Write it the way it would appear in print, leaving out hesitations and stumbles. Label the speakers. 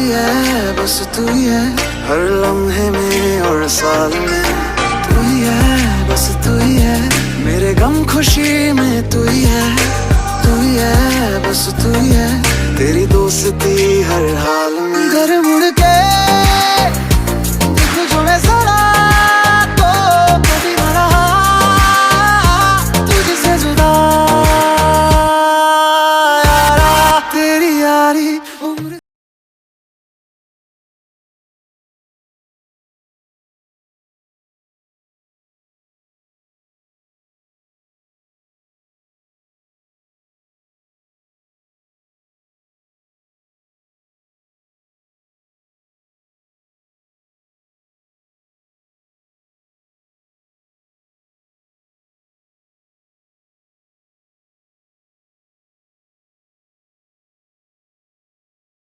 Speaker 1: ही है, बस तू ही है, हर लम्हे में और साल में। तू ही है, बस तू ही है, मेरे गम खुशी में तू ही है। तू ही है, बस तू ही है, तेरी दोस्ती हर हाल में। घर मुड़ के